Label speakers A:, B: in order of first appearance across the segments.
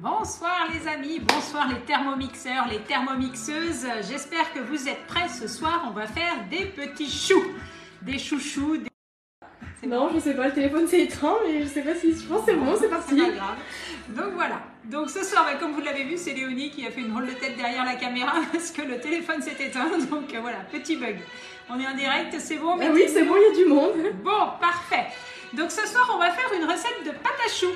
A: Bonsoir les amis, bonsoir les thermomixeurs, les thermomixeuses. J'espère que vous êtes prêts ce soir. On va faire des petits choux, des chouchous.
B: Non, je sais pas, le téléphone s'est éteint, mais je sais pas si. Je pense que c'est bon, c'est parti.
A: C'est pas grave. Donc voilà. Donc ce soir, comme vous l'avez vu, c'est Léonie qui a fait une drôle de tête derrière la caméra parce que le téléphone s'est éteint. Donc voilà, petit bug. On est en direct, c'est bon.
B: Ah oui, c'est bon, il y a du monde.
A: Bon, parfait. Donc ce soir, on va faire une recette de pâte à choux.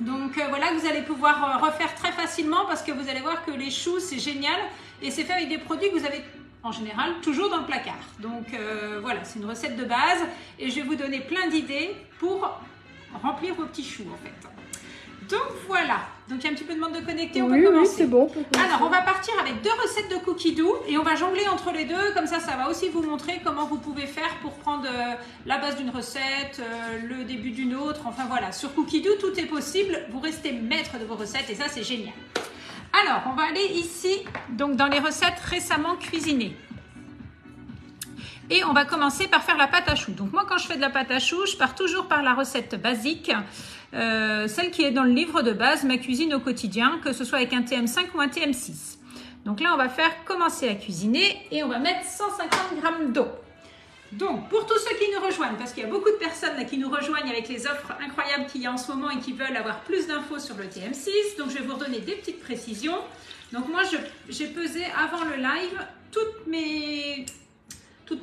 A: Donc voilà, que vous allez pouvoir refaire très facilement parce que vous allez voir que les choux, c'est génial. Et c'est fait avec des produits que vous avez en général toujours dans le placard. Donc voilà, c'est une recette de base. Et je vais vous donner plein d'idées pour remplir vos petits choux en fait. Donc voilà, donc il y a un petit peu de demande de connecter, on peut commencer.
B: Oui, c'est bon.
A: Alors on va partir avec 2 recettes de cookies doux et on va jongler entre les deux, comme ça va aussi vous montrer comment vous pouvez faire pour prendre la base d'une recette, le début d'une autre, enfin voilà. Sur cookies doux, tout est possible, vous restez maître de vos recettes et ça c'est génial. Alors on va aller ici, donc dans les recettes récemment cuisinées. Et on va commencer par faire la pâte à choux. Donc moi quand je fais de la pâte à choux, je pars toujours par la recette basique. Celle qui est dans le livre de base, ma cuisine au quotidien, que ce soit avec un TM5 ou un TM6. Donc là, on va faire commencer à cuisiner et on va mettre 150 g d'eau. Donc, pour tous ceux qui nous rejoignent, parce qu'il y a beaucoup de personnes là, qui nous rejoignent avec les offres incroyables qu'il y a en ce moment et qui veulent avoir plus d'infos sur le TM6, donc je vais vous redonner des petites précisions. Donc moi, j'ai pesé avant le live toutes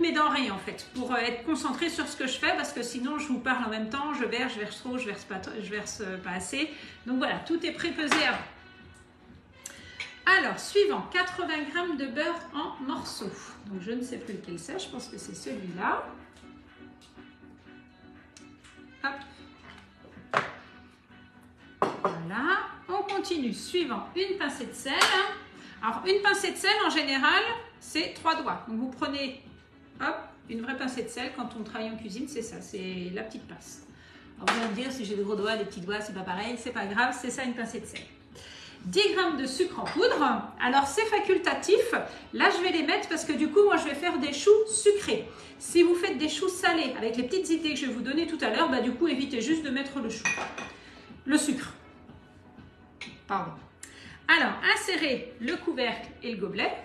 A: mes denrées en fait, pour être concentrée sur ce que je fais, parce que sinon je vous parle en même temps, je verse trop, je verse pas assez. Donc voilà, tout est pré-pesé avant. Alors, suivant, 80 g de beurre en morceaux. Donc je ne sais plus lequel c'est, je pense que c'est celui-là. Hop. Voilà, on continue. Suivant, une pincée de sel. Alors une pincée de sel en général, c'est 3 doigts. Donc vous prenez hop, une vraie pincée de sel, quand on travaille en cuisine, c'est ça, c'est la petite pince. Alors vous allez me dire, si j'ai des gros doigts, des petits doigts, c'est pas pareil, c'est pas grave, c'est ça une pincée de sel. 10 g de sucre en poudre, alors c'est facultatif, là je vais les mettre parce que du coup, moi je vais faire des choux sucrés. Si vous faites des choux salés, avec les petites idées que je vais vous donner tout à l'heure, bah du coup, évitez juste de mettre le sucre. Pardon. Alors, insérez le couvercle et le gobelet.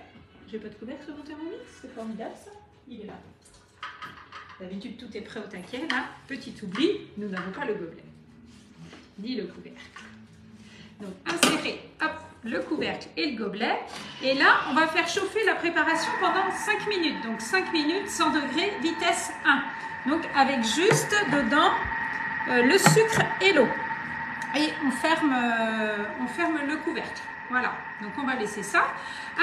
A: J'ai pas de couvercle sur mon thermomix, c'est formidable ça. Il est là. D'habitude, tout est prêt au taquet. Là, petit oubli, nous n'avons pas le gobelet, ni le couvercle. Donc, insérez hop, le couvercle et le gobelet. Et là, on va faire chauffer la préparation pendant 5 minutes. Donc, 5 minutes, 100 degrés, vitesse 1. Donc, avec juste dedans le sucre et l'eau. Et on ferme le couvercle. Voilà, donc on va laisser ça.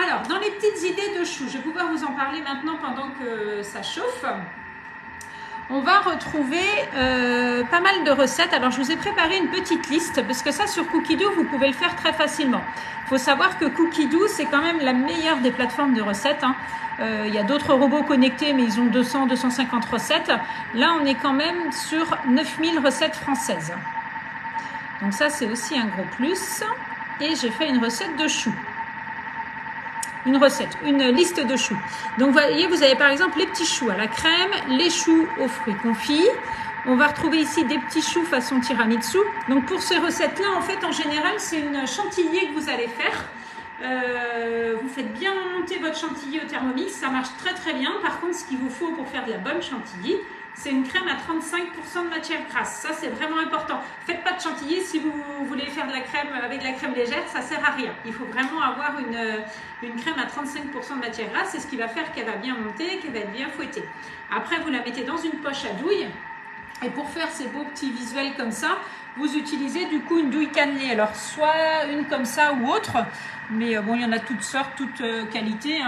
A: Alors, dans les petites idées de choux, je vais pouvoir vous en parler maintenant pendant que ça chauffe. On va retrouver pas mal de recettes. Alors, je vous ai préparé une petite liste parce que ça, sur Cookie Dough, vous pouvez le faire très facilement. Il faut savoir que Cookie Dough, c'est quand même la meilleure des plateformes de recettes. Il y a d'autres robots connectés, mais ils ont 200-250 recettes. Là, on est quand même sur 9000 recettes françaises. Donc ça, c'est aussi un gros plus. Et j'ai fait une recette de choux. Une liste de choux. Donc, vous voyez, vous avez par exemple les petits choux à la crème, les choux aux fruits confits. On va retrouver ici des petits choux façon tiramisu. Donc, pour ces recettes-là, en fait, en général, c'est une chantilly que vous allez faire. Vous faiaites bien monter votre chantilly au Thermomix. Ça marche très, très bien. Par contre, ce qu'il vous faut pour faire de la bonne chantilly, c'est une crème à 35% de matière grasse. Ça, c'est vraiment important. Faites pas de chantilly si vous voulez faire de la crème avec de la crème légère, ça sert à rien. Il faut vraiment avoir une crème à 35% de matière grasse. C'est ce qui va faire qu'elle va bien monter, qu'elle va être bien fouettée. Après, vous la mettez dans une poche à douille. Et pour faire ces beaux petits visuels comme ça, vous utilisez du coup une douille cannelée. Alors, soit une comme ça ou autre. Mais bon, il y en a toutes sortes, toutes qualités.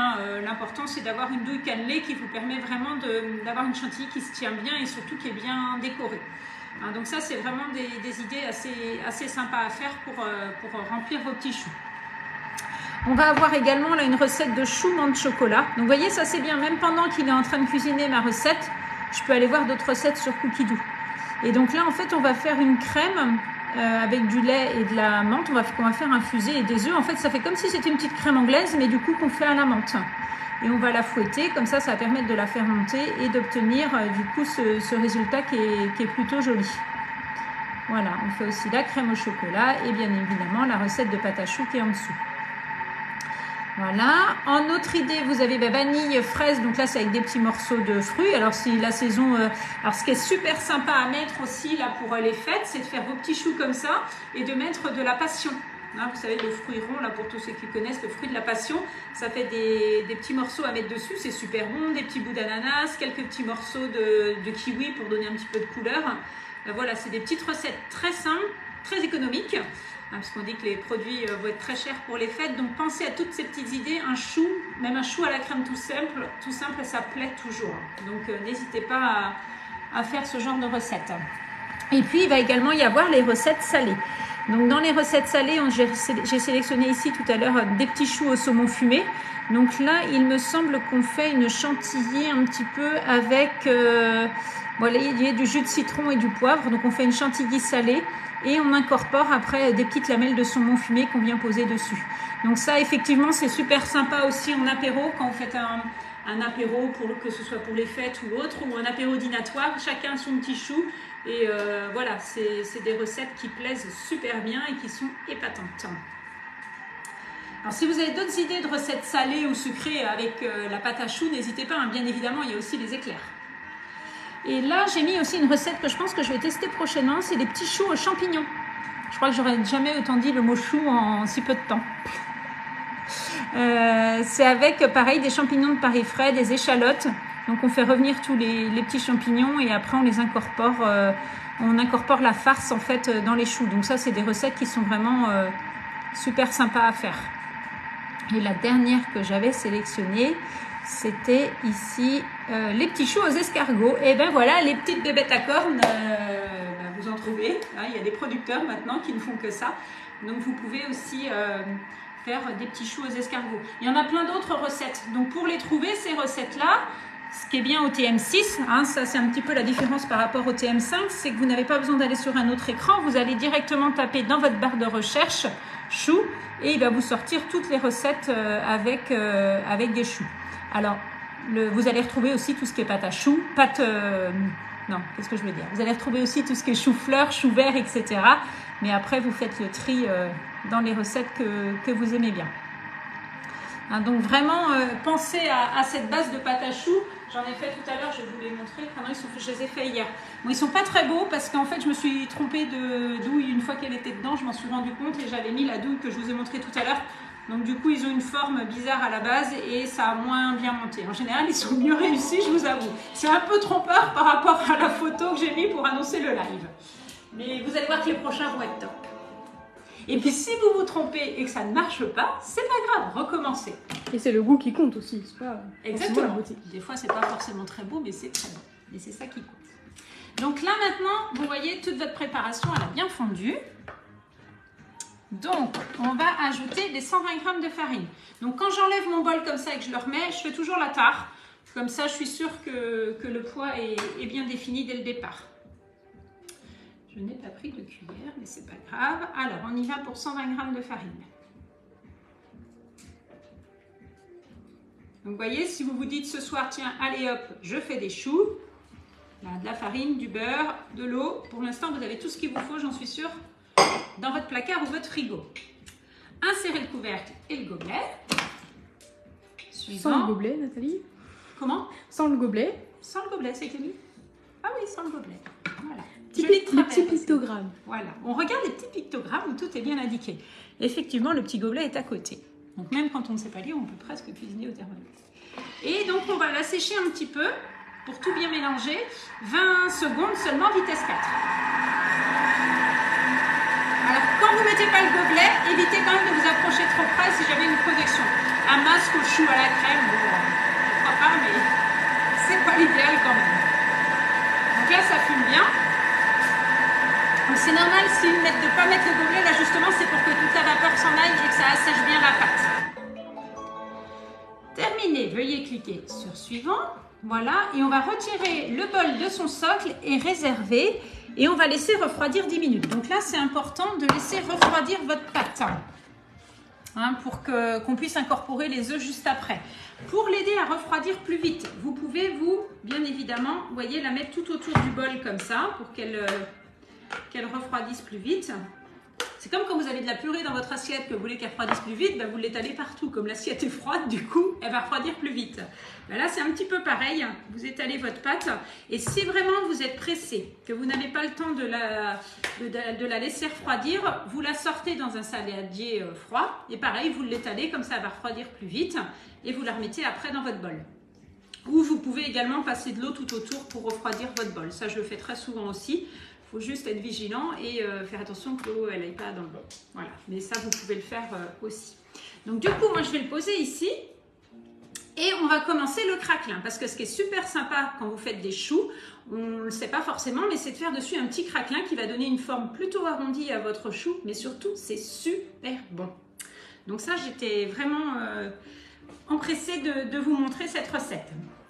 A: L'important, c'est d'avoir une douille cannelée qui vous permet vraiment d'avoir une chantilly qui se tient bien et surtout qui est bien décorée. Donc ça, c'est vraiment des idées assez sympas à faire pour remplir vos petits choux. On va avoir également là une recette de choux menthe chocolat. Donc vous voyez, ça c'est bien. Même pendant qu'il est en train de cuisiner ma recette, je peux aller voir d'autres recettes sur Cookie Dough. Et donc là, en fait, on va faire une crème avec du lait et de la menthe. On va faire infuser et des œufs. En fait, ça fait comme si c'était une petite crème anglaise, mais du coup qu'on fait à la menthe. Et on va la fouetter. Comme ça va permettre de la faire monter et d'obtenir du coup ce résultat qui est plutôt joli. Voilà, on fait aussi la crème au chocolat et bien évidemment la recette de pâte à choux qui est en dessous. Voilà, en autre idée, vous avez vanille, fraise, donc là c'est avec des petits morceaux de fruits. Alors si la saison, alors ce qui est super sympa à mettre aussi là pour les fêtes, c'est de faire vos petits choux comme ça et de mettre de la passion. Hein, vous savez, le fruit rond, là pour tous ceux qui connaissent, le fruit de la passion, ça fait des petits morceaux à mettre dessus, c'est super bon, des petits bouts d'ananas, quelques petits morceaux de kiwi pour donner un petit peu de couleur. Voilà, c'est des petites recettes très simples, très économiques. Parce qu'on dit que les produits vont être très chers pour les fêtes. Donc pensez à toutes ces petites idées. Un chou, même un chou à la crème tout simple, ça plaît toujours. Donc n'hésitez pas à faire ce genre de recettes. Et puis il va également y avoir les recettes salées. Donc dans les recettes salées, j'ai sélectionné ici tout à l'heure des petits choux au saumon fumé. Donc là, il me semble qu'on fait une chantilly un petit peu avec voilà, il y a du jus de citron et du poivre. Donc on fait une chantilly salée. Et on incorpore après des petites lamelles de saumon fumé qu'on vient poser dessus. Donc ça, effectivement, c'est super sympa aussi en apéro, quand vous faites un apéro, que ce soit pour les fêtes ou autre, ou un apéro dînatoire, chacun son petit chou. Et voilà, c'est des recettes qui plaisent super bien et qui sont épatantes. Alors si vous avez d'autres idées de recettes salées ou sucrées avec la pâte à choux, n'hésitez pas, hein. Bien évidemment, il y a aussi les éclairs. Et là, j'ai mis aussi une recette que je pense que je vais tester prochainement, c'est des petits choux aux champignons. Je crois que j'aurais jamais autant dit le mot chou en si peu de temps. C'est avec, pareil, des champignons de Paris frais, des échalotes. Donc on fait revenir tous les petits champignons et après on les incorpore, on incorpore la farce en fait dans les choux. Donc ça, c'est des recettes qui sont vraiment super sympas à faire. Et la dernière que j'avais sélectionnée, c'était ici les petits choux aux escargots. Et ben voilà, les petites bébêtes à cornes, vous en trouvez. Hein, il y a des producteurs maintenant qui ne font que ça. Donc vous pouvez aussi faire des petits choux aux escargots. Il y en a plein d'autres recettes. Donc pour les trouver, ces recettes-là, ce qui est bien au TM6, hein, ça c'est un petit peu la différence par rapport au TM5, c'est que vous n'avez pas besoin d'aller sur un autre écran. Vous allez directement taper dans votre barre de recherche choux et il va vous sortir toutes les recettes avec des choux. Alors, vous allez retrouver aussi tout ce qui est pâte à choux, non, qu'est-ce que je veux dire? Vous allez retrouver aussi tout ce qui est chou-fleur, chou vert, etc. Mais après, vous faites le tri dans les recettes que vous aimez bien. Hein, donc vraiment, pensez à cette base de pâte à choux. J'en ai fait tout à l'heure, je vais vous les montrer. Ah non, je les ai fait hier. Bon, ils sont pas très beaux parce qu'en fait, je me suis trompée de douille une fois qu'elle était dedans. Je m'en suis rendu compte et j'avais mis la douille que je vous ai montrée tout à l'heure. Donc du coup, ils ont une forme bizarre à la base et ça a moins bien monté. En général, ils sont mieux réussis, je vous avoue. C'est un peu trompeur par rapport à la photo que j'ai mis pour annoncer le live. Mais vous allez voir que les prochains vont être top. Et puis si vous vous trompez et que ça ne marche pas, c'est pas grave, recommencez.
B: Et c'est le goût qui compte aussi, c'est pas
A: exactement
B: la beauté.
A: Des fois, c'est pas forcément très beau, mais c'est très bon. Et c'est ça qui compte. Donc là maintenant, vous voyez, toute votre préparation, elle a bien fondu. Donc, on va ajouter les 120 g de farine. Donc, quand j'enlève mon bol comme ça et que je le remets, je fais toujours la tare. Comme ça, je suis sûre que le poids est bien défini dès le départ. Je n'ai pas pris de cuillère, mais c'est pas grave. Alors, on y va pour 120 g de farine. Donc, vous voyez, si vous vous dites ce soir, tiens, allez hop, je fais des choux. Là, de la farine, du beurre, de l'eau. Pour l'instant, vous avez tout ce qu'il vous faut, j'en suis sûre, dans votre placard ou votre frigo. Insérez le couvercle et le gobelet. Suivant.
B: Sans le gobelet, Nathalie?
A: Comment?
B: Sans le gobelet.
A: Sans le gobelet, c'est écrit? Ah oui, sans le gobelet. Voilà.
B: Le petit pictogramme.
A: Voilà. On regarde les petits pictogrammes où tout est bien indiqué. Effectivement, le petit gobelet est à côté. Donc même quand on ne sait pas lire, on peut presque cuisiner au thermomètre. Et donc on va la sécher un petit peu pour tout bien mélanger. 20 secondes seulement, vitesse 4. Alors, quand vous ne mettez pas le gobelet, évitez quand même de vous approcher trop près si jamais une projection. Un masque au chou à la crème, bon, pourquoi pas, mais c'est pas l'idéal quand même. Donc là, ça fume bien. Donc c'est normal de ne pas mettre le gobelet, là justement, c'est pour que toute la vapeur s'en aille et que ça assèche bien la pâte. Terminé, veuillez cliquer sur suivant. Voilà, et on va retirer le bol de son socle et réserver. Et on va laisser refroidir 10 minutes. Donc là, c'est important de laisser refroidir votre pâte. Hein, pour qu'on puisse incorporer les œufs juste après. Pour l'aider à refroidir plus vite, vous pouvez, bien évidemment, vous voyez, la mettre tout autour du bol comme ça, pour qu'elle qu'elle refroidisse plus vite. C'est comme quand vous avez de la purée dans votre assiette, que vous voulez qu'elle refroidisse plus vite, ben vous l'étalez partout. Comme l'assiette est froide, du coup, elle va refroidir plus vite. Ben là, c'est un petit peu pareil. Vous étalez votre pâte. Et si vraiment vous êtes pressé, que vous n'avez pas le temps de la laisser refroidir, vous la sortez dans un saladier froid. Et pareil, vous l'étalez, comme ça, elle va refroidir plus vite. Et vous la remettez après dans votre bol. Ou vous pouvez également passer de l'eau tout autour pour refroidir votre bol. Ça, je le fais très souvent aussi. Il faut juste être vigilant et faire attention que l'eau n'aille pas dans le bol. Voilà, mais ça, vous pouvez le faire aussi. Donc, du coup, moi, je vais le poser ici. Et on va commencer le craquelin. Parce que ce qui est super sympa quand vous faites des choux, on ne le sait pas forcément, mais c'est de faire dessus un petit craquelin qui va donner une forme plutôt arrondie à votre chou. Mais surtout, c'est super bon. Donc ça, j'étais vraiment empressée de vous montrer cette recette.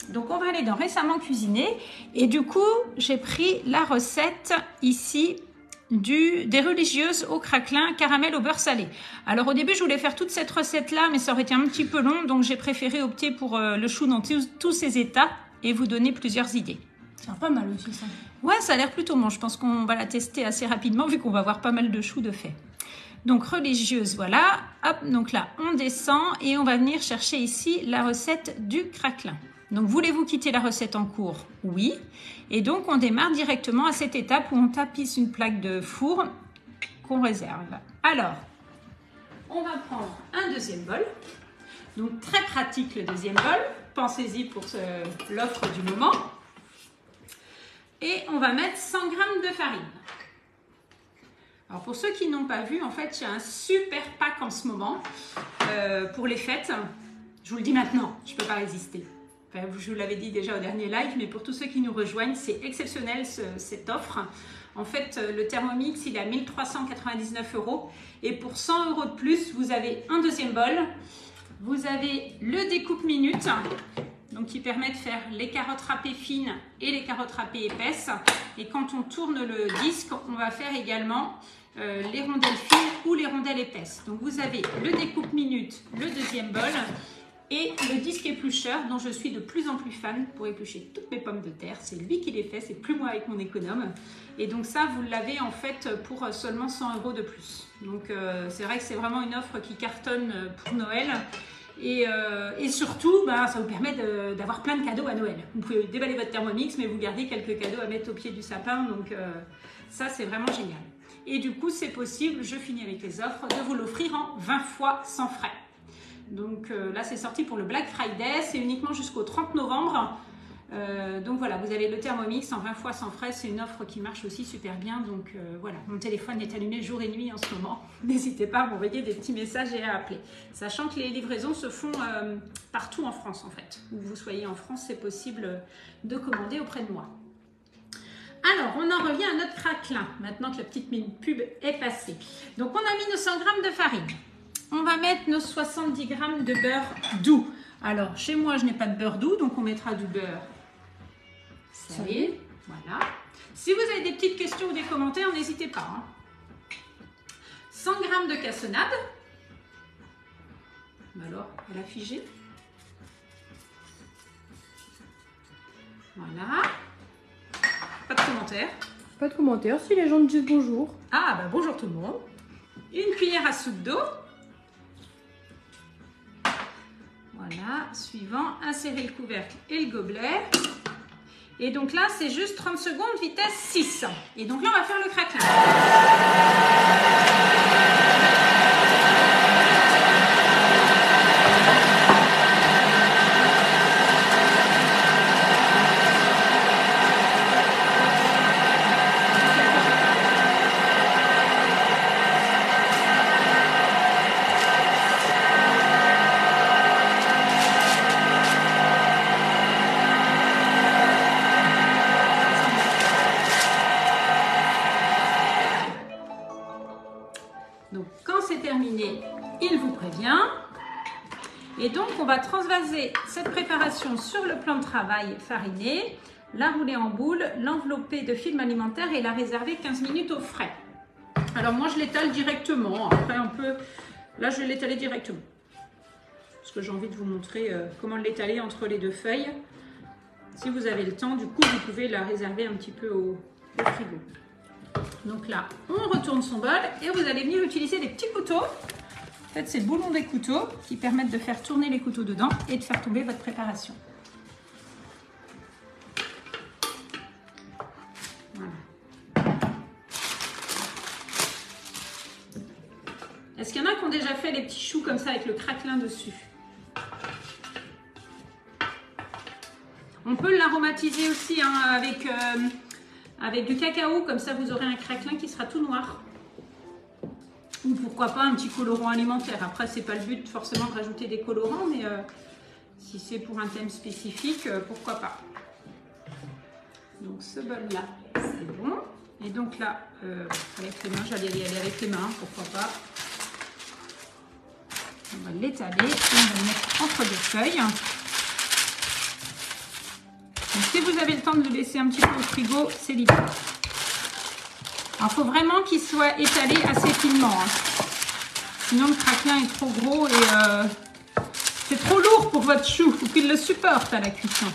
A: Donc, on va aller dans récemment cuisiné. Et du coup, j'ai pris la recette ici des religieuses au craquelin caramel au beurre salé. Alors, au début, je voulais faire toute cette recette-là, mais ça aurait été un petit peu long. Donc, j'ai préféré opter pour le chou dans tous ses états et vous donner plusieurs idées.
B: C'est pas mal aussi, ça.
A: Ouais, ça a l'air plutôt bon. Je pense qu'on va la tester assez rapidement vu qu'on va avoir pas mal de choux de fait. Donc, religieuse, voilà. Hop, donc là, on descend et on va venir chercher ici la recette du craquelin. Donc, voulez-vous quitter la recette en cours? Oui. Et donc, on démarre directement à cette étape où on tapisse une plaque de four qu'on réserve. Alors, on va prendre un deuxième bol. Donc, très pratique le deuxième bol. Pensez-y pour l'offre du moment. Et on va mettre 100 g de farine. Alors, pour ceux qui n'ont pas vu, en fait, j'ai un super pack en ce moment pour les fêtes. Je vous le dis maintenant, je ne peux pas résister. Enfin, je vous l'avais dit déjà au dernier live, mais pour tous ceux qui nous rejoignent, c'est exceptionnel cette offre. En fait, le Thermomix, il est à 1 399 €. Et pour 100 € de plus, vous avez un deuxième bol. Vous avez le découpe minute, donc qui permet de faire les carottes râpées fines et les carottes râpées épaisses. Et quand on tourne le disque, on va faire également les rondelles fines ou les rondelles épaisses. Donc vous avez le découpe minute, le deuxième bol. Et le disque éplucheur dont je suis de plus en plus fan pour éplucher toutes mes pommes de terre. C'est lui qui les fait, c'est plus moi avec mon économe. Et donc ça, vous l'avez en fait pour seulement 100 € de plus. Donc c'est vrai que c'est vraiment une offre qui cartonne pour Noël. Et surtout, ça vous permet d'avoir plein de cadeaux à Noël. Vous pouvez déballer votre Thermomix, mais vous gardez quelques cadeaux à mettre au pied du sapin. Donc ça, c'est vraiment génial. Et du coup, c'est possible, je finis avec les offres, de vous l'offrir en 20 fois sans frais. Donc là, c'est sorti pour le Black Friday, c'est uniquement jusqu'au 30 novembre. Donc voilà, vous avez le Thermomix en 20 fois sans frais, c'est une offre qui marche aussi super bien. Donc voilà, mon téléphone est allumé jour et nuit en ce moment. N'hésitez pas à m'envoyer des petits messages et à appeler. Sachant que les livraisons se font partout en France en fait. Où vous soyez en France, c'est possible de commander auprès de moi. Alors, on en revient à notre craquelin, maintenant que la petite pub est passée. Donc on a mis nos 100 g de farine. On va mettre nos 70 g de beurre doux. Alors, chez moi, je n'ai pas de beurre doux, donc on mettra du beurre salé. Voilà. Si vous avez des petites questions ou des commentaires, n'hésitez pas. 100 g de cassonade. Alors, elle a figé. Voilà. Pas de commentaires.
B: Pas de commentaires si les gens disent bonjour.
A: Ah, bah bonjour tout le monde. Une cuillère à soupe d'eau. Voilà, suivant, insérer le couvercle et le gobelet. Et donc là, c'est juste 30 secondes, vitesse 6. Et donc là, on va faire le craquelin. Donc, quand c'est terminé, il vous prévient. Et donc, on va transvaser cette préparation sur le plan de travail fariné, la rouler en boule, l'envelopper de film alimentaire et la réserver 15 minutes au frais. Alors, moi, je l'étale directement. Après, on peut... Là, je vais l'étaler directement. Parce que j'ai envie de vous montrer comment l'étaler entre les deux feuilles. Si vous avez le temps, du coup, vous pouvez la réserver un petit peu au frigo. Donc là, on retourne son bol et vous allez venir utiliser des petits couteaux. En fait, c'est le boulon des couteaux qui permettent de faire tourner les couteaux dedans et de faire tomber votre préparation. Voilà. Est-ce qu'il y en a qui ont déjà fait les petits choux comme ça avec le craquelin dessus? On peut l'aromatiser aussi hein, avec du cacao, comme ça vous aurez un craquelin qui sera tout noir. Ou pourquoi pas un petit colorant alimentaire. Après, c'est pas le but forcément de rajouter des colorants, mais si c'est pour un thème spécifique, pourquoi pas. Donc ce bol-là, c'est bon. Et donc là, avec les mains, j'allais y aller avec les mains, pourquoi pas. On va l'étaler et on va le mettre entre deux feuilles. Donc, si vous avez le temps de le laisser un petit peu au frigo, c'est l'idée. Alors, il faut vraiment qu'il soit étalé assez finement. Hein. Sinon, le craquelin est trop gros et c'est trop lourd pour votre chou. Il faut qu'il le supporte à la cuisson.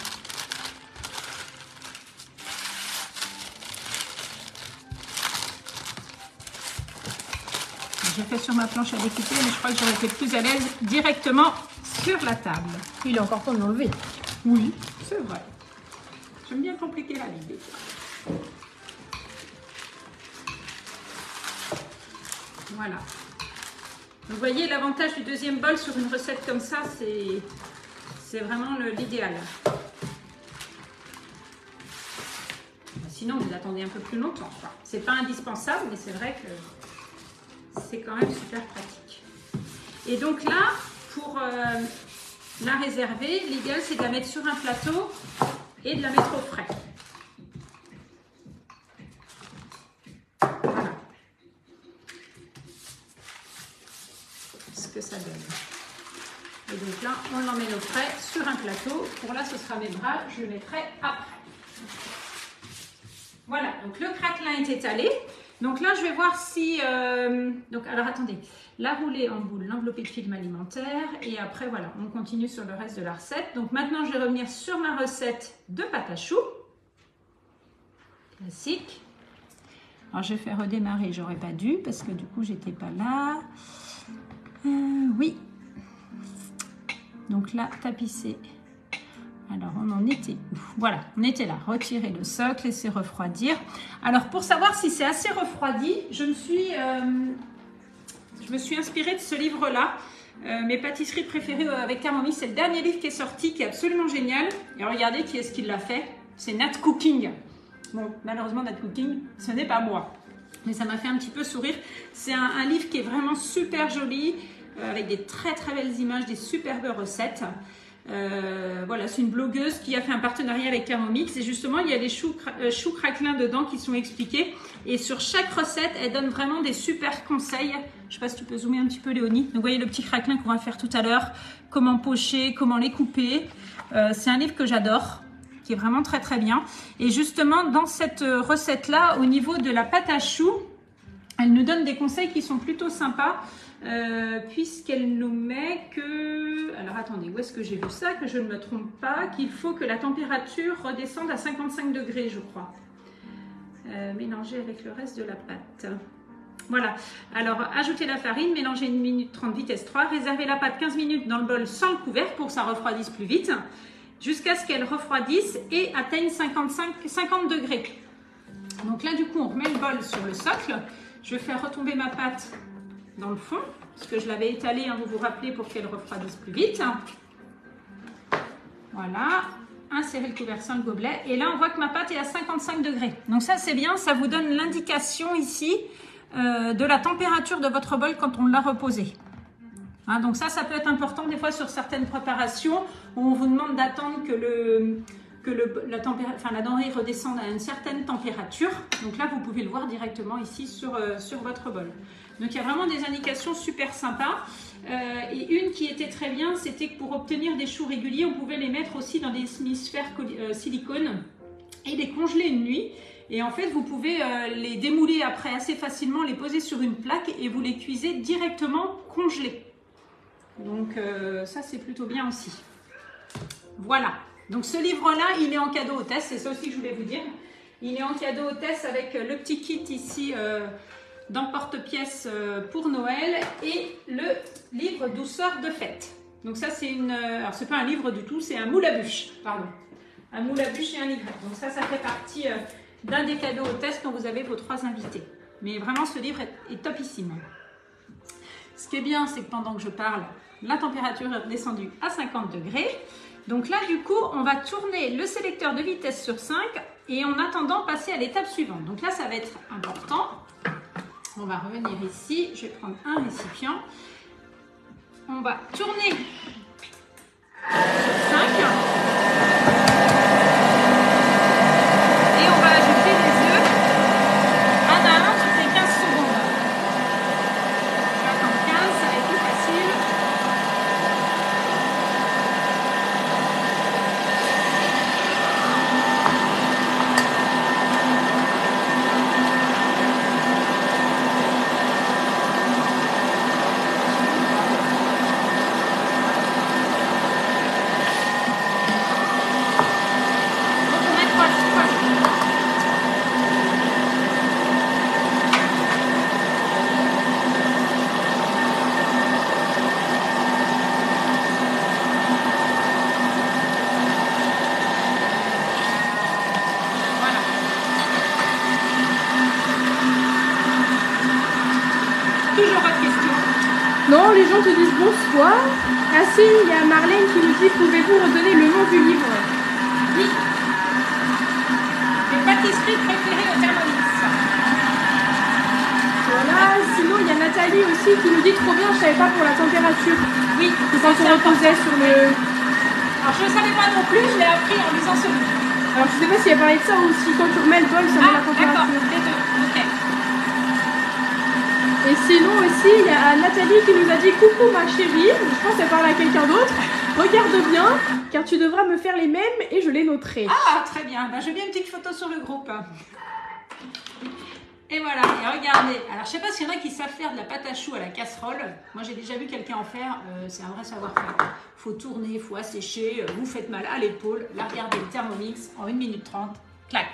A: J'ai fait sur ma planche à découper, mais je crois que j'aurais été plus à l'aise directement sur la table.
B: Il est encore temps de l'enlever.
A: Oui, c'est vrai. J'aime bien compliquer la vie. Voilà. Vous voyez, l'avantage du deuxième bol sur une recette comme ça, c'est vraiment l'idéal. Sinon, vous attendez un peu plus longtemps. C'est pas indispensable, mais c'est vrai que c'est quand même super pratique. Et donc là, pour la réserver, l'idéal c'est de la mettre sur un plateau et de la mettre au frais. Voilà. Ce que ça donne. Et donc là, on l'emmène au frais sur un plateau. Pour là, ce sera mes bras, je le mettrai après. Voilà, donc le craquelin est étalé. Donc là, je vais voir si... Donc, alors, attendez. La rouler en boule, l'envelopper de film alimentaire. Et après, voilà, on continue sur le reste de la recette. Donc maintenant, je vais revenir sur ma recette de pâte à choux. Classique. Alors, je vais faire redémarrer. J'aurais pas dû parce que du coup, j'étais pas là. Oui. Donc là, tapisser. Alors, on en était où? Voilà, on était là. Retirer le socle, laisser refroidir. Alors, pour savoir si c'est assez refroidi, je me suis inspirée de ce livre-là. Mes pâtisseries préférées avec Thermomix. C'est le dernier livre qui est sorti, qui est absolument génial. Et regardez qui est-ce qui l'a fait. C'est Nat Cooking. Bon, malheureusement, Nat Cooking, ce n'est pas moi. Mais ça m'a fait un petit peu sourire. C'est un livre qui est vraiment super joli, avec des très très belles images, des superbes recettes. Voilà, c'est une blogueuse qui a fait un partenariat avec Thermomix et justement il y a les choux craquelins dedans qui sont expliqués et sur chaque recette elle donne vraiment des super conseils. Je sais pas si tu peux zoomer un petit peu Léonie. Donc vous voyez le petit craquelin qu'on va faire tout à l'heure, comment pocher, comment les couper. C'est un livre que j'adore, qui est vraiment très très bien. Et justement dans cette recette là, au niveau de la pâte à choux, elle nous donne des conseils qui sont plutôt sympas. Puisqu'elle nous met que... Alors attendez, où est-ce que j'ai vu ça? Que je ne me trompe pas, qu'il faut que la température redescende à 55 degrés, je crois. Mélanger avec le reste de la pâte. Voilà, alors ajoutez la farine, mélangez 1 minute 30 vitesse 3, réservez la pâte 15 minutes dans le bol sans le couvercle pour que ça refroidisse plus vite, jusqu'à ce qu'elle refroidisse et atteigne 50 degrés. Donc là du coup on remet le bol sur le socle, je vais faire retomber ma pâte dans le fond, parce que je l'avais étalée, hein, vous vous rappelez, pour qu'elle refroidisse plus vite. Voilà, insérer le couvercle sans le gobelet, et là on voit que ma pâte est à 55 degrés. Donc ça c'est bien, ça vous donne l'indication ici de la température de votre bol quand on l'a reposé. Hein, donc ça peut être important des fois sur certaines préparations, où on vous demande d'attendre que la denrée redescende à une certaine température. Donc là vous pouvez le voir directement ici sur votre bol. Donc il y a vraiment des indications super sympas. Et une qui était très bien, c'était que pour obtenir des choux réguliers, on pouvait les mettre aussi dans des sphères silicone et les congeler une nuit. Et en fait, vous pouvez les démouler après assez facilement, les poser sur une plaque et vous les cuisez directement congelés. Donc ça, c'est plutôt bien aussi. Voilà. Donc ce livre-là, il est en cadeau au test, c'est ça aussi que je voulais vous dire. Il est en cadeau hôtesse avec le petit kit ici dans porte-pièce pour Noël et le livre douceur de fête. Donc ça c'est une... alors c'est pas un livre du tout, c'est un moule à bûche, pardon. Un moule à bûche et un livret. Donc ça fait partie d'un des cadeaux hôtesse quand vous avez vos 3 invités. Mais vraiment ce livre est topissime. Ce qui est bien, c'est que pendant que je parle, la température est redescendue à 50 degrés. Donc là, du coup, on va tourner le sélecteur de vitesse sur 5 et en attendant passer à l'étape suivante. Donc là, ça va être important. On va revenir ici. Je vais prendre un récipient. On va tourner sur 5. Et on va ajouter les œufs un à un toutes les 15 secondes. J'attends 15, ça va être plus facile.
B: Non, les gens te disent bonsoir. Ah si, il y a Marlène qui nous dit pouvez-vous redonner le nom du livre?
A: Oui. Mes pâtisseries préférées au Thermomix.
B: Voilà, sinon il y a Nathalie aussi qui nous dit trop bien, je savais pas pour la température.
A: Oui,
B: que quand on reposait sur le...
A: Alors je ne savais pas non plus, je l'ai appris en lisant ce livre.
B: Alors je sais pas s'il a parlé de ça ou si quand tu remets le bol, ça met la température.
A: D'accord, les deux, ok.
B: Et sinon aussi, il y a Nathalie qui nous a dit coucou ma chérie, je pense qu'elle parle à quelqu'un d'autre. Regarde bien, car tu devras me faire les mêmes et je les noterai.
A: Ah, très bien. Ben, je mets une petite photo sur le groupe. Et voilà, et regardez. Alors, je sais pas s'il y en a qui savent faire de la pâte à choux à la casserole. Moi, j'ai déjà vu quelqu'un en faire. C'est un vrai savoir-faire. Il faut tourner, il faut assécher. Vous faites mal à l'épaule. Là, regardez le Thermomix en 1 minute 30. Clac.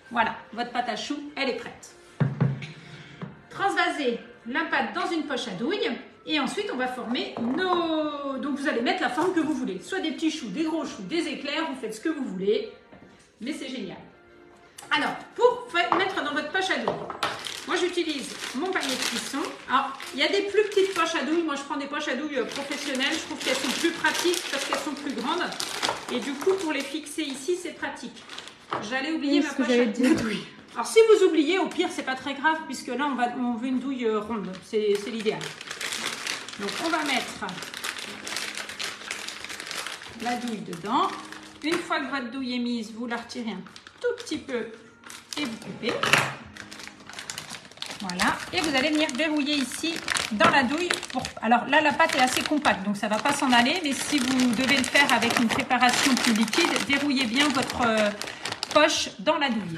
A: Voilà, votre pâte à choux, elle est prête. Transvasez la pâte dans une poche à douille et ensuite on va former nos... Donc vous allez mettre la forme que vous voulez, soit des petits choux, des gros choux, des éclairs, vous faites ce que vous voulez, mais c'est génial. Alors, pour mettre dans votre poche à douille, moi j'utilise mon panier de cuisson. Alors, il y a des plus petites poches à douille, moi je prends des poches à douille professionnelles, je trouve qu'elles sont plus pratiques parce qu'elles sont plus grandes et du coup pour les fixer ici c'est pratique. J'allais oublier ma poche à douille. Alors si vous oubliez, au pire, c'est pas très grave puisque là, on veut une douille ronde. C'est l'idéal. Donc, on va mettre la douille dedans. Une fois que votre douille est mise, vous la retirez un tout petit peu et vous coupez. Voilà. Et vous allez venir verrouiller ici dans la douille. Alors là, la pâte est assez compacte, donc ça ne va pas s'en aller. Mais si vous devez le faire avec une préparation plus liquide, verrouillez bien votre poche dans la douille.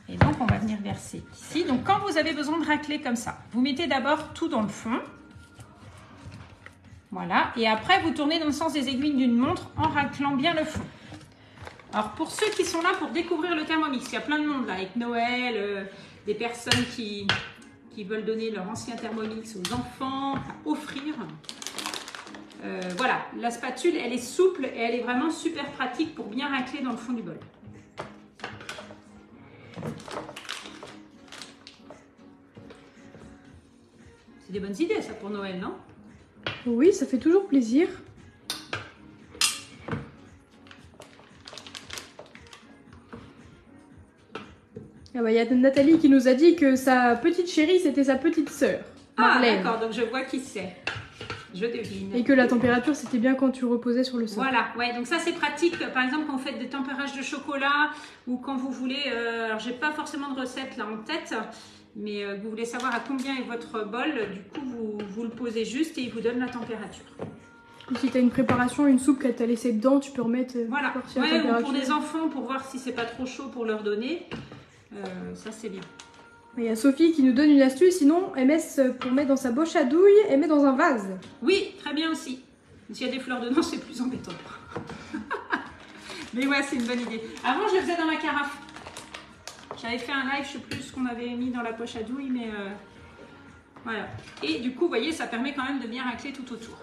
A: Et donc, on va venir verser ici. Donc, quand vous avez besoin de racler comme ça, vous mettez d'abord tout dans le fond. Voilà. Et après, vous tournez dans le sens des aiguilles d'une montre en raclant bien le fond. Alors, pour ceux qui sont là pour découvrir le Thermomix, il y a plein de monde là, avec Noël, des personnes qui veulent donner leur ancien Thermomix aux enfants, enfin, offrir. Voilà, la spatule, elle est souple et elle est vraiment super pratique pour bien racler dans le fond du bol. C'est des bonnes idées ça pour Noël, non?
B: Oui, ça fait toujours plaisir. Ah bah, y a Nathalie qui nous a dit que sa petite chérie c'était sa petite sœur.
A: Ah d'accord, donc je vois qui c'est. Je devine.
B: Et que la température c'était bien quand tu reposais sur le sol.
A: Voilà, ouais, donc ça c'est pratique. Par exemple quand vous faites des tempérages de chocolat ou quand vous voulez, alors j'ai pas forcément de recette là en tête, mais vous voulez savoir à combien est votre bol, du coup vous le posez juste et il vous donne la température.
B: Ou si tu as une préparation, une soupe qu'elle t'a laissé dedans, tu peux remettre
A: voilà. Ouais, ou pour des enfants pour voir si c'est pas trop chaud pour leur donner, ça c'est bien.
B: Il y a Sophie qui nous donne une astuce, sinon MS pour mettre dans sa poche à douille, elle met dans un vase.
A: Oui, très bien aussi. S'il y a des fleurs dedans, c'est plus embêtant. Mais ouais, c'est une bonne idée. Avant, je le faisais dans ma carafe. J'avais fait un live, je ne sais plus ce qu'on avait mis dans la poche à douille, mais voilà. Et du coup, vous voyez, ça permet quand même de bien racler tout autour.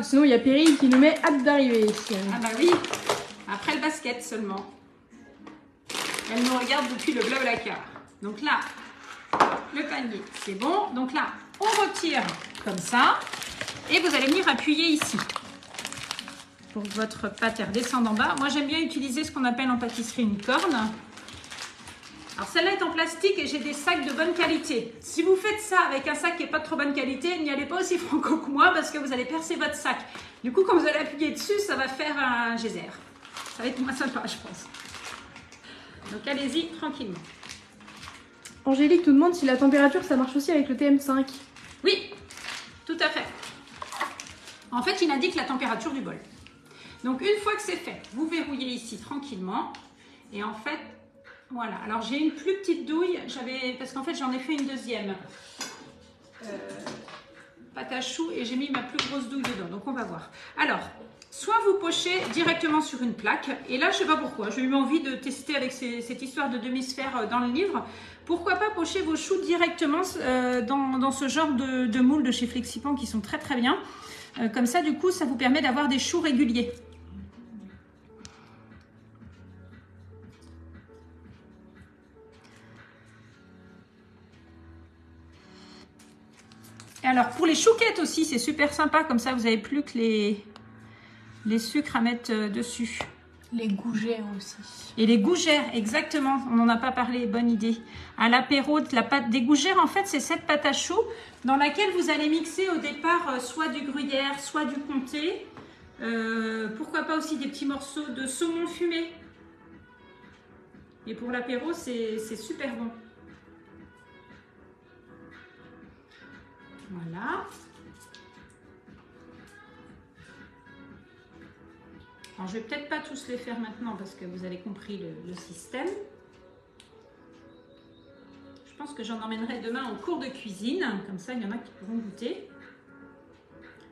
B: Sinon, il y a Perrine qui nous met hâte d'arriver.
A: Ah bah oui, après le basket seulement. Elle nous regarde depuis le Blablacar. Donc là, le panier, c'est bon. Donc là, on retire comme ça. Et vous allez venir appuyer ici. Pour que votre pâte redescende en bas. Moi, j'aime bien utiliser ce qu'on appelle en pâtisserie une corne. Alors celle-là est en plastique et j'ai des sacs de bonne qualité. Si vous faites ça avec un sac qui n'est pas de trop bonne qualité, n'y allez pas aussi franco que moi parce que vous allez percer votre sac. Du coup, quand vous allez appuyer dessus, ça va faire un geyser. Ça va être moins sympa, je pense. Donc allez-y tranquillement.
B: Angélique nous demande si la température, ça marche aussi avec le TM5.
A: Oui, tout à fait. En fait, il indique la température du bol. Donc une fois que c'est fait, vous verrouillez ici tranquillement. Et en fait, voilà. Alors j'ai une plus petite douille, parce qu'en fait j'en ai fait une deuxième pâte à choux et j'ai mis ma plus grosse douille dedans. Donc on va voir. Alors, soit vous pochez directement sur une plaque. Et là, je sais pas pourquoi, j'ai eu envie de tester avec cette histoire de demi-sphère dans le livre. Pourquoi pas pocher vos choux directement dans ce genre de moule de chez Flexipan qui sont très très bien. Comme ça, du coup, ça vous permet d'avoir des choux réguliers. Et alors, pour les chouquettes aussi, c'est super sympa. Comme ça, vous n'avez plus que les sucres à mettre dessus.
B: Les gougères aussi.
A: Et les gougères, exactement. On n'en a pas parlé, bonne idée. À l'apéro, de la pâte des gougères, en fait, c'est cette pâte à choux dans laquelle vous allez mixer au départ soit du gruyère, soit du comté. Pourquoi pas aussi des petits morceaux de saumon fumé. Et pour l'apéro, c'est super bon. Voilà. Alors, je vais peut-être pas tous les faire maintenant parce que vous avez compris le système. Je pense que j'en emmènerai demain en cours de cuisine. Comme ça, il y en a qui pourront goûter.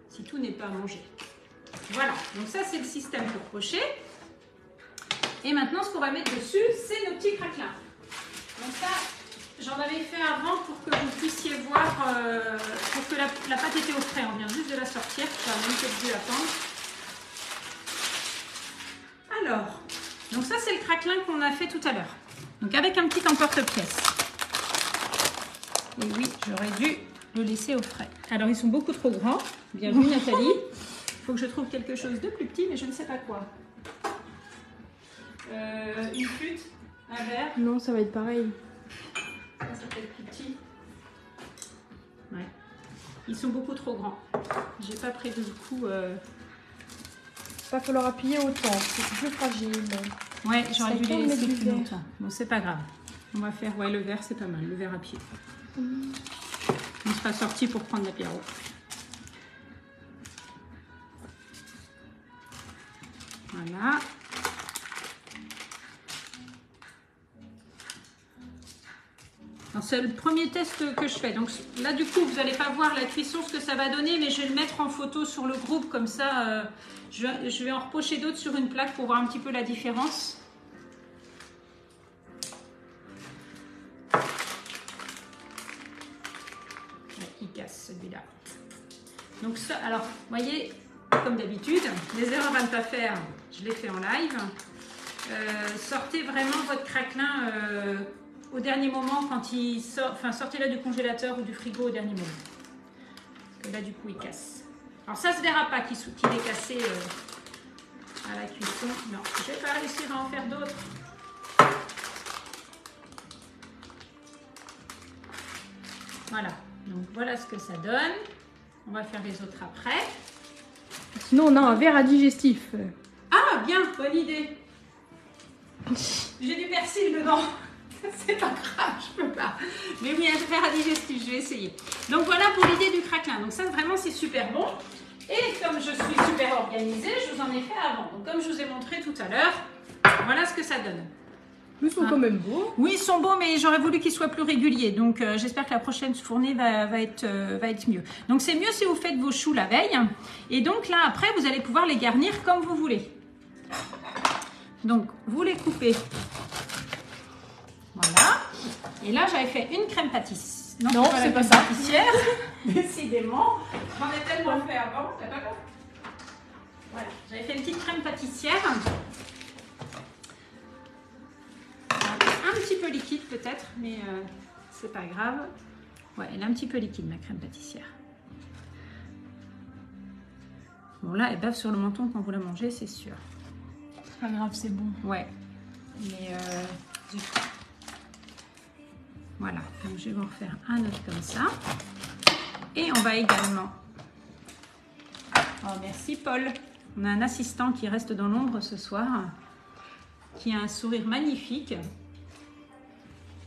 A: Si tout n'est pas mangé. Voilà. Donc ça, c'est le système pour pocher. Et maintenant, ce qu'on va mettre dessus, c'est nos petits craquelins. Donc ça, j'en avais fait avant pour que vous puissiez voir, pour que la pâte était au frais. On vient juste de la sortir. Ça va même peut-être dû attendre. Alors, donc ça c'est le craquelin qu'on a fait tout à l'heure. Donc avec un petit emporte-pièce. Et oui, j'aurais dû le laisser au frais. Alors ils sont beaucoup trop grands. Bien vu Nathalie. Il faut que je trouve quelque chose de plus petit, mais je ne sais pas quoi. Une flûte, un verre.
B: Non, ça va être pareil.
A: Ça peut être plus petit. Ouais. Ils sont beaucoup trop grands. J'ai pas prévu du coup.
B: Va falloir appuyer autant, c'est plus fragile.
A: Ouais, j'aurais dû les laisser plus longtemps. Bon, c'est pas grave. On va faire, ouais, le verre, c'est pas mal, le verre à pied. On sera sorti pour prendre l'apéro. Voilà. C'est le premier test que je fais. Donc là, du coup, vous n'allez pas voir la cuisson, ce que ça va donner, mais je vais le mettre en photo sur le groupe. Comme ça, je vais en repocher d'autres sur une plaque pour voir un petit peu la différence. Il casse celui-là. Donc ça, alors, vous voyez, comme d'habitude, les erreurs à ne pas faire, je les fais en live. Sortez vraiment votre craquelin au dernier moment quand il sort, enfin sortez-le du congélateur ou du frigo au dernier moment. Parce que là du coup il casse. Alors ça se verra pas qu'il est cassé à la cuisson. Non, je vais pas réussir à en faire d'autres. Voilà, donc voilà ce que ça donne. On va faire les autres après.
B: Sinon on a un verre à digestif.
A: Ah bien, bonne idée. J'ai du persil dedans. C'est pas grave, je peux pas. Mais oui, un verre à digestif, je vais essayer. Donc voilà pour l'idée du craquelin. Donc ça, vraiment, c'est super bon. Et comme je suis super organisée, je vous en ai fait avant. Donc comme je vous ai montré tout à l'heure, voilà ce que ça donne.
B: Ils sont quand même beaux.
A: Oui, ils sont beaux, mais j'aurais voulu qu'ils soient plus réguliers. Donc j'espère que la prochaine fournée va être mieux. Donc c'est mieux si vous faites vos choux la veille. Et donc là, après, vous allez pouvoir les garnir comme vous voulez. Donc, vous les coupez. Voilà. Et là, j'avais fait une crème pâtissière.
B: Non, c'est pas ça.
A: Pâtissière. Décidément. J'en ai tellement fait avant. C'est pas bon. Voilà. J'avais fait une petite crème pâtissière. Un petit peu liquide peut-être, mais c'est pas grave. Ouais, elle est un petit peu liquide, ma crème pâtissière. Bon, là, elle bave sur le menton quand vous la mangez, c'est sûr.
B: C'est pas grave, c'est bon.
A: Ouais. Mais voilà. Donc, je vais vous refaire un autre comme ça. Et on va également... Oh, merci Paul. On a un assistant qui reste dans l'ombre ce soir, qui a un sourire magnifique.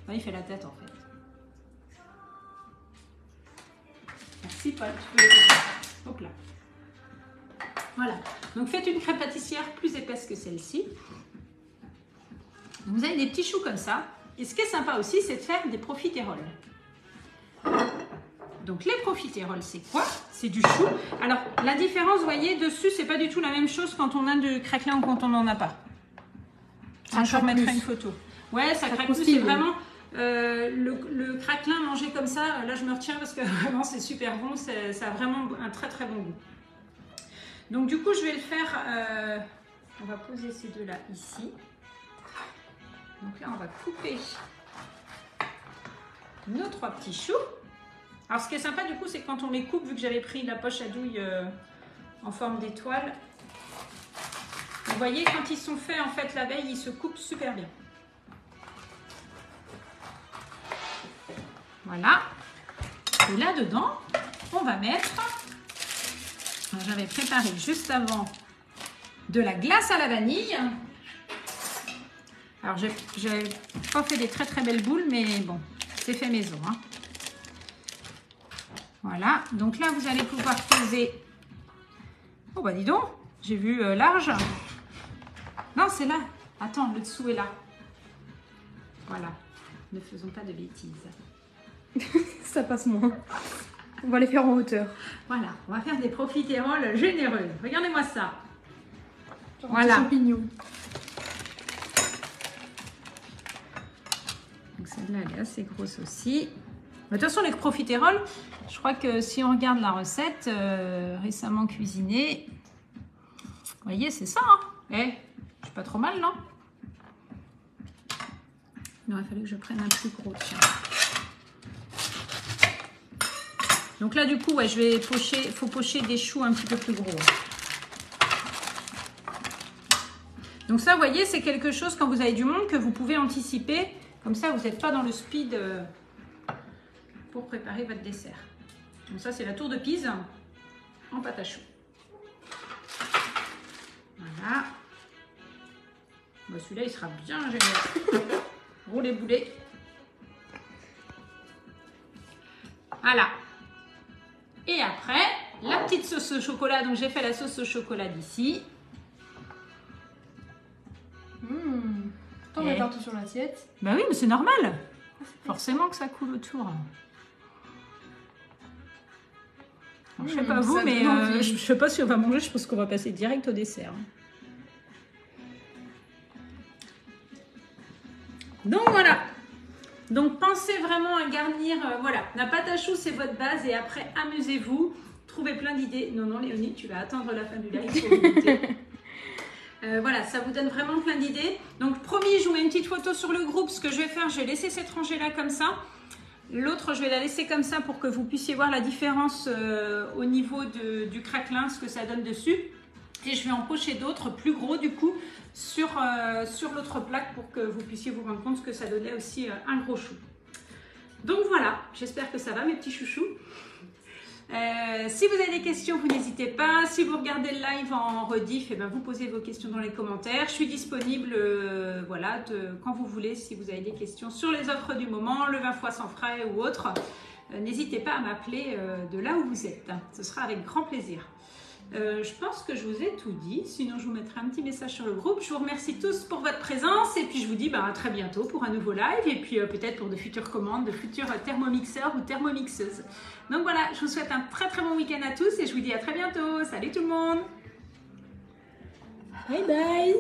A: Ouais, il fait la tête en fait. Merci Paul. Tu peux les... Hop là. Voilà. Donc faites une crème pâtissière plus épaisse que celle-ci. Vous avez des petits choux comme ça. Et ce qui est sympa aussi, c'est de faire des profiteroles. Donc les profiteroles, c'est quoi? C'est du chou. Alors la différence, vous voyez, dessus, c'est pas du tout la même chose quand on a du craquelin ou quand on n'en a pas. Je remettrai une photo. Ouais, ça craque plus. C'est vraiment le craquelin mangé comme ça. Là, je me retiens parce que vraiment, c'est super bon. Ça a vraiment un très très bon goût. Donc du coup, je vais le faire. On va poser ces deux-là ici. Donc là, on va couper nos 3 petits choux. Alors, ce qui est sympa, du coup, c'est que quand on les coupe, vu que j'avais pris la poche à douille en forme d'étoile, vous voyez, quand ils sont faits, en fait, la veille, ils se coupent super bien. Voilà. Et là-dedans, on va mettre... J'avais préparé juste avant de la glace à la vanille. Alors, j'ai pas fait des très très belles boules, mais bon, c'est fait maison. Hein. Voilà. Donc là, vous allez pouvoir poser... Oh, bah dis donc, j'ai vu large. Non, c'est là. Attends, le dessous est là. Voilà. Ne faisons pas de bêtises.
B: Ça passe moins. On va les faire en hauteur.
A: Voilà, on va faire des profiteroles généreux. Regardez-moi ça.
B: Voilà. Champignons.
A: Donc celle-là, elle est assez grosse aussi. De toute façon, les profiteroles, je crois que si on regarde la recette récemment cuisinée, vous voyez, c'est ça. Hein. Eh, je suis pas trop mal, non? Il aurait fallu que je prenne un plus gros. Tiens. Donc là, du coup, ouais, je vais pocher. Il faut pocher des choux un petit peu plus gros. Donc ça, vous voyez, c'est quelque chose quand vous avez du monde que vous pouvez anticiper. Comme ça, vous n'êtes pas dans le speed pour préparer votre dessert. Donc ça, c'est la tour de Pise en pâte à choux. Voilà. Bon, celui-là, il sera bien génial. Roulez boulet. Voilà. Et après, la petite sauce au chocolat. Donc, j'ai fait la sauce au chocolat d'ici.
B: T'en mets partout sur l'assiette.
A: Bah oui, mais c'est normal. Forcément que ça coule autour. Alors, je sais pas vous, mais je sais pas si on va manger. Je pense qu'on va passer direct au dessert. Donc voilà. Donc pensez vraiment à garnir. Voilà, la pâte à choux c'est votre base et après amusez-vous. Trouvez plein d'idées. Non, Léonie, tu vas attendre la fin du live pour goûter. Voilà, ça vous donne vraiment plein d'idées. Donc promis, je vous mets une petite photo sur le groupe. Ce que je vais faire, je vais laisser cette rangée là comme ça. L'autre, je vais la laisser comme ça pour que vous puissiez voir la différence au niveau du craquelin, ce que ça donne dessus. Et je vais en pocher d'autres plus gros du coup sur l'autre plaque pour que vous puissiez vous rendre compte ce que ça donnait aussi un gros chou. Donc voilà, j'espère que ça va mes petits chouchous. Si vous avez des questions, vous n'hésitez pas. Si vous regardez le live en rediff, vous posez vos questions dans les commentaires. Je suis disponible voilà, quand vous voulez si vous avez des questions sur les offres du moment, le 20 fois sans frais ou autre. N'hésitez pas à m'appeler de là où vous êtes. Ce sera avec grand plaisir. Je pense que je vous ai tout dit, sinon je vous mettrai un petit message sur le groupe. Je vous remercie tous pour votre présence et puis je vous dis à très bientôt pour un nouveau live et puis peut-être pour de futures commandes, de futurs thermomixeurs ou thermomixeuses. Donc voilà, je vous souhaite un très très bon week-end à tous et je vous dis à très bientôt. Salut tout le monde.
B: Bye bye.